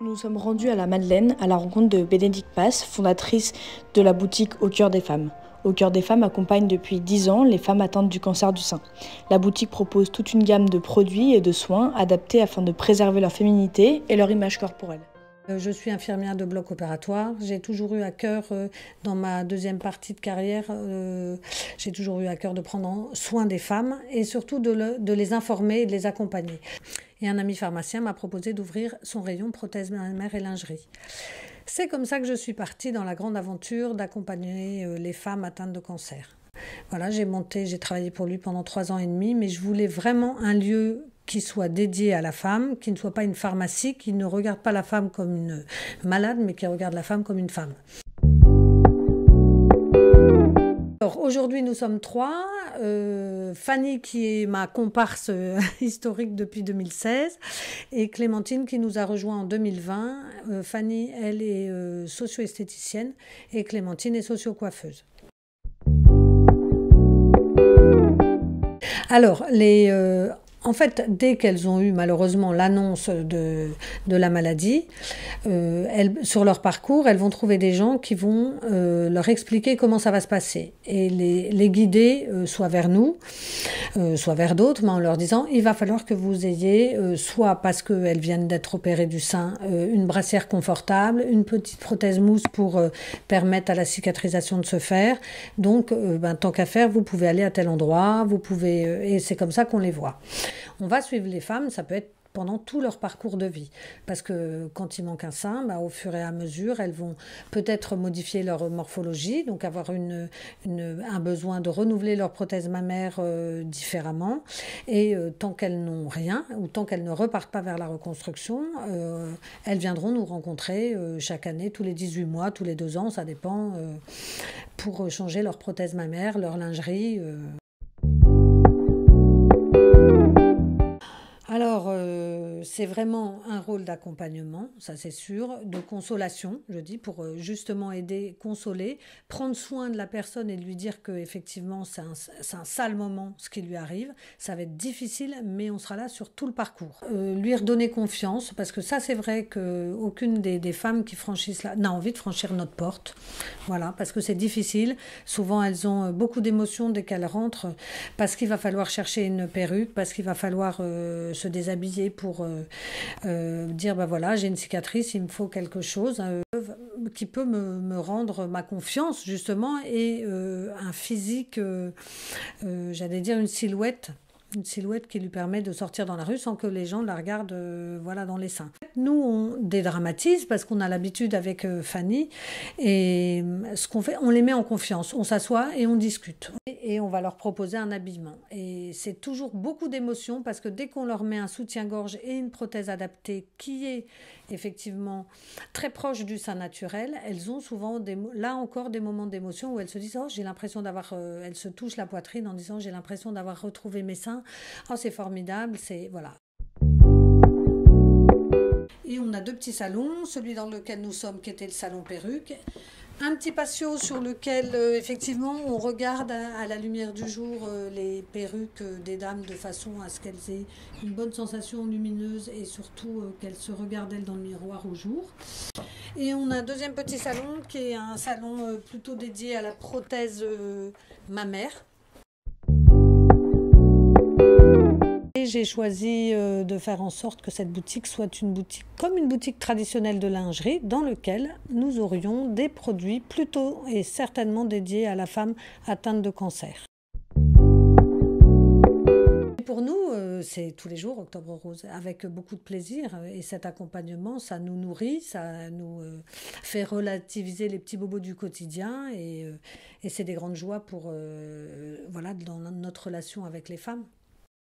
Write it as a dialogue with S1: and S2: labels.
S1: Nous sommes rendus à la Madeleine à la rencontre de Bénédicte Passe, fondatrice de la boutique Au Cœur des Femmes. Au Cœur des Femmes accompagne depuis 10 ans les femmes atteintes du cancer du sein. La boutique propose toute une gamme de produits et de soins adaptés afin de préserver leur féminité et leur image corporelle.
S2: Je suis infirmière de bloc opératoire. J'ai toujours eu à cœur, dans ma deuxième partie de carrière, j'ai toujours eu à cœur de prendre soin des femmes et surtout de les informer et de les accompagner. Et un ami pharmacien m'a proposé d'ouvrir son rayon prothèses mammaires et lingerie. C'est comme ça que je suis partie dans la grande aventure d'accompagner les femmes atteintes de cancer. Voilà, j'ai travaillé pour lui pendant 3 ans et demi, mais je voulais vraiment un lieu qui soit dédié à la femme, qui ne soit pas une pharmacie, qui ne regarde pas la femme comme une malade, mais qui regarde la femme comme une femme. Alors aujourd'hui nous sommes 3, Fanny qui est ma comparse historique depuis 2016 et Clémentine qui nous a rejoint en 2020. Fanny elle est socio-esthéticienne et Clémentine est socio-coiffeuse. Alors en fait, dès qu'elles ont eu malheureusement l'annonce de la maladie, sur leur parcours, elles vont trouver des gens qui vont leur expliquer comment ça va se passer et les guider soit vers nous, soit vers d'autres, mais en leur disant il va falloir que vous ayez, soit parce qu'elles viennent d'être opérées du sein, une brassière confortable, une petite prothèse mousse pour permettre à la cicatrisation de se faire. Donc, tant qu'à faire, vous pouvez aller à tel endroit, vous pouvez, et c'est comme ça qu'on les voit. On va suivre les femmes, ça peut être pendant tout leur parcours de vie. Parce que quand il manque un sein, au fur et à mesure, elles vont peut-être modifier leur morphologie, donc avoir un besoin de renouveler leur prothèse mammaire différemment. Et tant qu'elles n'ont rien, ou tant qu'elles ne repartent pas vers la reconstruction, elles viendront nous rencontrer chaque année, tous les 18 mois, tous les 2 ans, ça dépend, pour changer leur prothèse mammaire, leur lingerie. Alors, c'est vraiment un rôle d'accompagnement, ça c'est sûr, de consolation, je dis, pour justement aider, consoler, prendre soin de la personne et lui dire qu'effectivement c'est un sale moment ce qui lui arrive, ça va être difficile, mais on sera là sur tout le parcours. Lui redonner confiance, parce que ça c'est vrai qu'aucune des femmes qui franchissent là n'a envie de franchir notre porte, voilà, parce que c'est difficile, souvent elles ont beaucoup d'émotions dès qu'elles rentrent, parce qu'il va falloir chercher une perruque, parce qu'il va falloir se déshabiller pour dire voilà, j'ai une cicatrice, il me faut quelque chose qui peut me rendre ma confiance justement et un physique, j'allais dire une silhouette qui lui permet de sortir dans la rue sans que les gens la regardent dans les seins. Nous, on dédramatise parce qu'on a l'habitude avec Fanny et ce qu'on fait, on les met en confiance. On s'assoit et on discute. Et on va leur proposer un habillement. Et c'est toujours beaucoup d'émotions parce que dès qu'on leur met un soutien-gorge et une prothèse adaptée qui est effectivement très proche du sein naturel, elles ont souvent là encore des moments d'émotion où elles se disent j'ai l'impression d'avoir, elles se touchent la poitrine en disant j'ai l'impression d'avoir retrouvé mes seins. C'est formidable, c'est voilà. Et on a 2 petits salons, celui dans lequel nous sommes qui était le salon perruque, un petit patio sur lequel effectivement on regarde à la lumière du jour les perruques des dames de façon à ce qu'elles aient une bonne sensation lumineuse et surtout qu'elles se regardent elles dans le miroir au jour. Et on a un deuxième petit salon qui est un salon plutôt dédié à la prothèse mammaire. J'ai choisi de faire en sorte que cette boutique soit une boutique comme une boutique traditionnelle de lingerie dans laquelle nous aurions des produits plutôt et certainement dédiés à la femme atteinte de cancer. Pour nous, c'est tous les jours Octobre Rose, avec beaucoup de plaisir. Et cet accompagnement, ça nous nourrit, ça nous fait relativiser les petits bobos du quotidien. Et c'est des grandes joies dans notre relation avec les femmes.